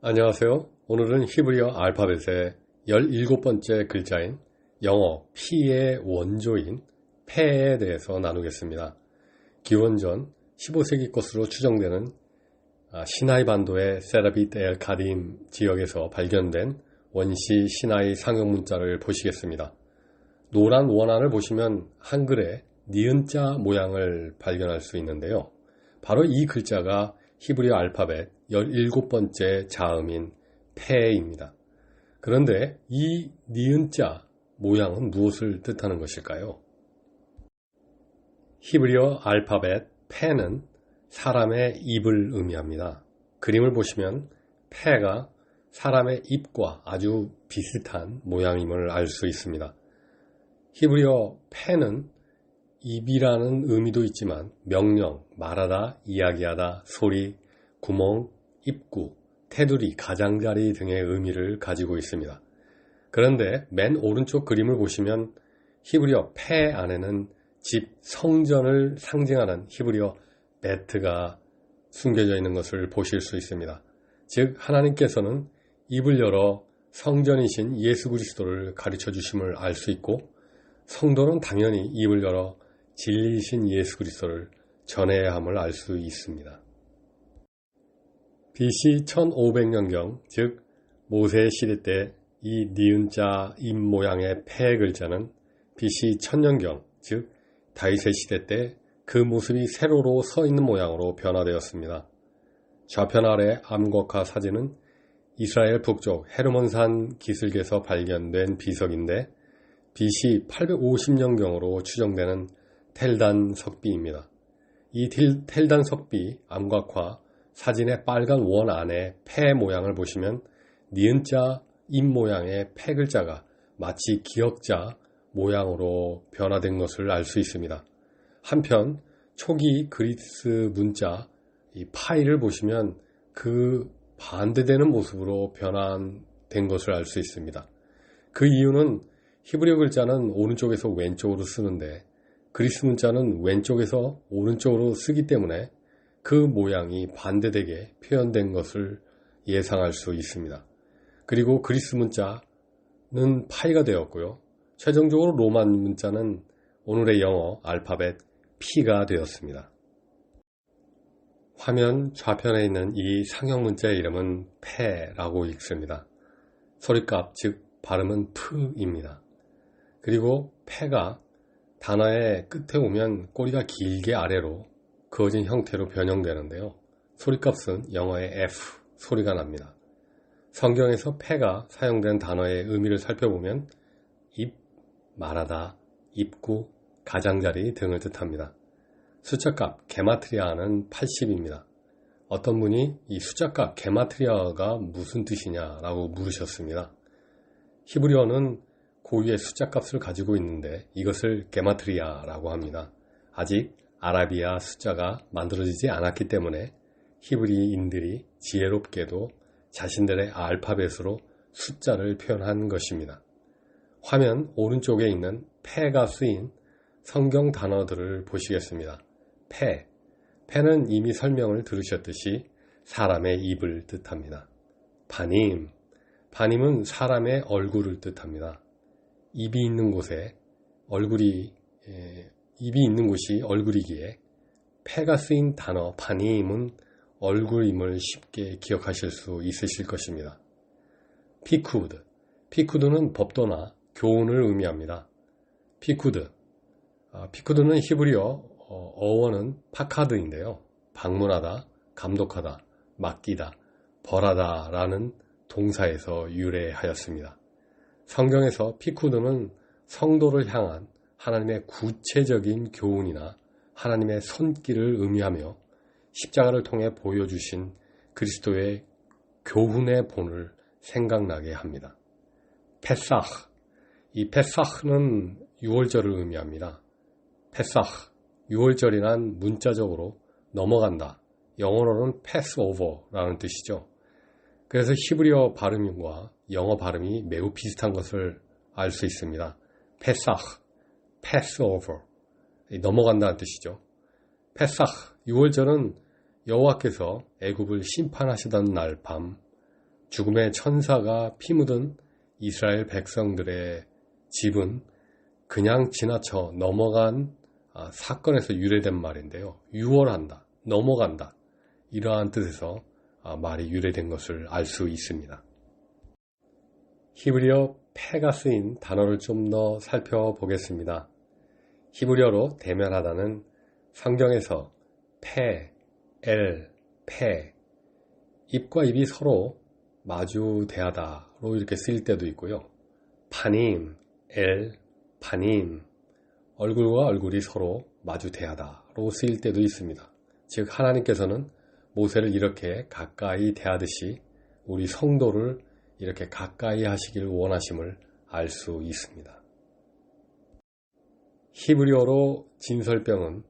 안녕하세요. 오늘은 히브리어 알파벳의 17번째 글자인 영어 P의 원조인 페에 대해서 나누겠습니다. 기원전 15세기 것으로 추정되는 시나이 반도의 세라빗 엘 카딤 지역에서 발견된 원시 시나이 상형 문자를 보시겠습니다. 노란 원안을 보시면 한글의 니은자 모양을 발견할 수 있는데요. 바로 이 글자가 히브리어 알파벳 17번째 자음인 페입니다. 그런데 이 니은자 모양은 무엇을 뜻하는 것일까요? 히브리어 알파벳 페는 사람의 입을 의미합니다. 그림을 보시면 페가 사람의 입과 아주 비슷한 모양임을 알 수 있습니다. 히브리어 페는 입이라는 의미도 있지만 명령, 말하다, 이야기하다, 소리, 구멍, 입구, 테두리, 가장자리 등의 의미를 가지고 있습니다. 그런데 맨 오른쪽 그림을 보시면 히브리어 페 안에는 집, 성전을 상징하는 히브리어 베트가 숨겨져 있는 것을 보실 수 있습니다. 즉 하나님께서는 입을 열어 성전이신 예수 그리스도를 가르쳐 주심을 알 수 있고, 성도는 당연히 입을 열어 진리이신 예수 그리스도를 전해야 함을 알 수 있습니다. BC 1500년경, 즉 모세 시대 때 이 니은자 입 모양의 페 글자는 BC 1000년경, 즉 다윗의 시대 때 그 모습이 세로로 서 있는 모양으로 변화되었습니다. 좌편 아래 암곡화 사진은 이스라엘 북쪽 헤르몬산 기슭에서 발견된 비석인데 BC 850년경으로 추정되는 텔단 석비입니다. 이 텔단 석비 암각화 사진의 빨간 원 안에 페 모양을 보시면 니은자 입 모양의 페 글자가 마치 기역자 모양으로 변화된 것을 알 수 있습니다. 한편 초기 그리스 문자 이 파이를 보시면 그 반대되는 모습으로 변환된 것을 알 수 있습니다. 그 이유는 히브리어 글자는 오른쪽에서 왼쪽으로 쓰는데 그리스 문자는 왼쪽에서 오른쪽으로 쓰기 때문에 그 모양이 반대되게 표현된 것을 예상할 수 있습니다. 그리고 그리스 문자는 파이가 되었고요. 최종적으로 로만 문자는 오늘의 영어 알파벳 P가 되었습니다. 화면 좌편에 있는 이 상형 문자의 이름은 페라고 읽습니다. 소리값, 즉 발음은 프입니다. 그리고 페가 단어의 끝에 오면 꼬리가 길게 아래로 그어진 형태로 변형되는데요. 소리값은 영어의 F 소리가 납니다. 성경에서 페가 사용된 단어의 의미를 살펴보면 입, 말하다, 입구, 가장자리 등을 뜻합니다. 숫자값 게마트리아는 80입니다. 어떤 분이 이 숫자값 게마트리아가 무슨 뜻이냐라고 물으셨습니다. 히브리어는 고유의 숫자값을 가지고 있는데 이것을 게마트리아라고 합니다. 아직 아라비아 숫자가 만들어지지 않았기 때문에 히브리인들이 지혜롭게도 자신들의 알파벳으로 숫자를 표현한 것입니다. 화면 오른쪽에 있는 페가 쓰인 성경 단어들을 보시겠습니다. 페는 이미 설명을 들으셨듯이 사람의 입을 뜻합니다. 바님은 사람의 얼굴을 뜻합니다. 입이 있는 곳에 입이 있는 곳이 얼굴이기에 페가 쓰인 단어 바님은 얼굴임을 쉽게 기억하실 수 있으실 것입니다. 피쿠드는 법도나 교훈을 의미합니다. 피쿠드는 히브리어 어원은 파카드인데요. 방문하다, 감독하다, 맡기다, 벌하다 라는 동사에서 유래하였습니다. 성경에서 피쿠드는 성도를 향한 하나님의 구체적인 교훈이나 하나님의 손길을 의미하며 십자가를 통해 보여주신 그리스도의 교훈의 본을 생각나게 합니다. 이 페사흐는 유월절을 의미합니다. 유월절이란 문자적으로 넘어간다, 영어로는 패스오버라는 뜻이죠. 그래서 히브리어 발음과 영어 발음이 매우 비슷한 것을 알 수 있습니다. 패스오버, 넘어간다는 뜻이죠. 유월절은 여호와께서 애굽을 심판하시던 날 밤 죽음의 천사가 피 묻은 이스라엘 백성들의 집은 그냥 지나쳐 넘어간 사건에서 유래된 말인데요. 유월한다, 넘어간다, 이러한 뜻에서 말이 유래된 것을 알 수 있습니다. 히브리어 패가 쓰인 단어를 좀 더 살펴보겠습니다. 히브리어로 대면하다는 성경에서 패, 패, 입과 입이 서로 마주 대하다로 이렇게 쓰일 때도 있고요. 파님, 파님, 얼굴과 얼굴이 서로 마주 대하다로 쓰일 때도 있습니다. 즉 하나님께서는 모세를 이렇게 가까이 대하듯이 우리 성도를 이렇게 가까이 하시길 원하심을 알 수 있습니다. 히브리어로 진설병은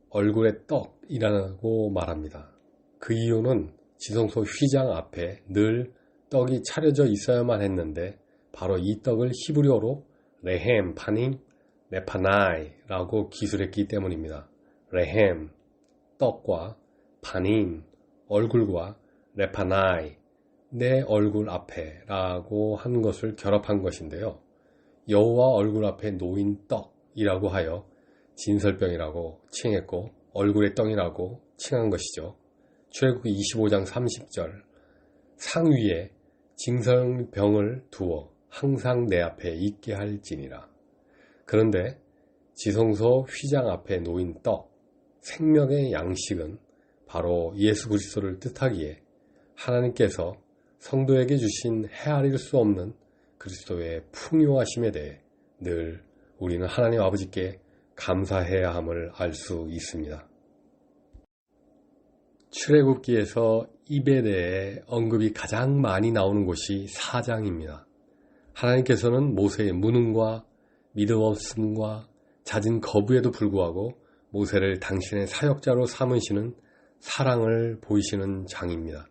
얼굴의 떡이라고 말합니다. 그 이유는 지성소 휘장 앞에 늘 떡이 차려져 있어야만 했는데 바로 이 떡을 히브리어로 레헴, 파님, 레파나이라고 기술했기 때문입니다. 레헴, 떡과 파님, 얼굴과 레파나이, 내 얼굴 앞에 라고 한 것을 결합한 것인데요. 여호와 얼굴 앞에 놓인 떡이라고 하여 진설병이라고 칭했고 얼굴의 떡이라고 칭한 것이죠. 출애굽기 25장 30절 상 위에 진설병을 두어 항상 내 앞에 있게 할지니라. 그런데 지성소 휘장 앞에 놓인 떡, 생명의 양식은 바로 예수 그리스도를 뜻하기에 하나님께서 성도에게 주신 헤아릴 수 없는 그리스도의 풍요하심에 대해 늘 우리는 하나님 아버지께 감사해야 함을 알 수 있습니다. 출애굽기에서 입에 대해 언급이 가장 많이 나오는 곳이 4장입니다. 하나님께서는 모세의 무능과 믿음 없음과 잦은 거부에도 불구하고 모세를 당신의 사역자로 삼으시는 사랑을 보이시는 장입니다.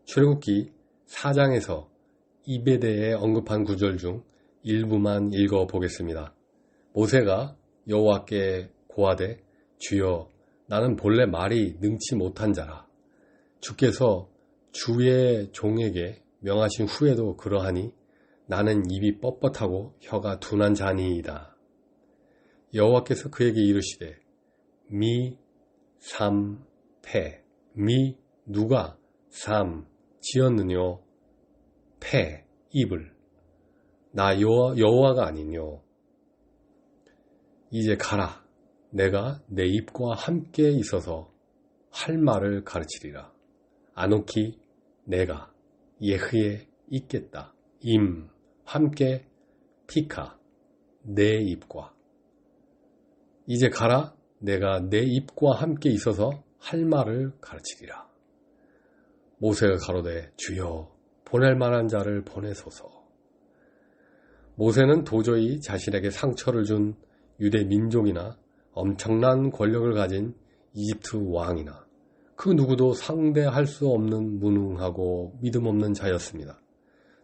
출애굽기 4장에서 입에 대해 언급한 구절 중 일부만 읽어보겠습니다. 모세가 여호와께 고하되 주여 나는 본래 말이 능치 못한 자라. 주께서 주의 종에게 명하신 후에도 그러하니 나는 입이 뻣뻣하고 혀가 둔한 자니이다. 여호와께서 그에게 이르시되 미, 삼, 패. 미 누가 삼 지었느뇨? 패 입을 나 여호와가 아니뇨. 이제 가라. 내가 내 입과 함께 있어서 할 말을 가르치리라. 아노키 내가 예흐에 있겠다. 임 함께 피카 내 입과. 이제 가라. 내가 내 입과 함께 있어서 할 말을 가르치리라. 모세가 가로되 주여 보낼 만한 자를 보내소서. 모세는 도저히 자신에게 상처를 준 유대 민족이나 엄청난 권력을 가진 이집트 왕이나 그 누구도 상대할 수 없는 무능하고 믿음 없는 자였습니다.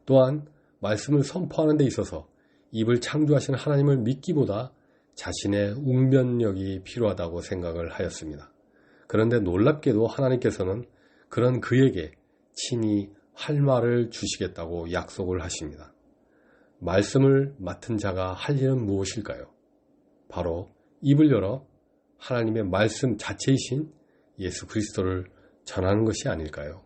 또한 말씀을 선포하는 데 있어서 입을 창조하신 하나님을 믿기보다 자신의 웅변력이 필요하다고 생각을 하였습니다. 그런데 놀랍게도 하나님께서는 그런 그에게 친히 할 말을 주시겠다고 약속을 하십니다. 말씀을 맡은 자가 할 일은 무엇일까요? 바로 입을 열어 하나님의 말씀 자체이신 예수 그리스도를 전하는 것이 아닐까요?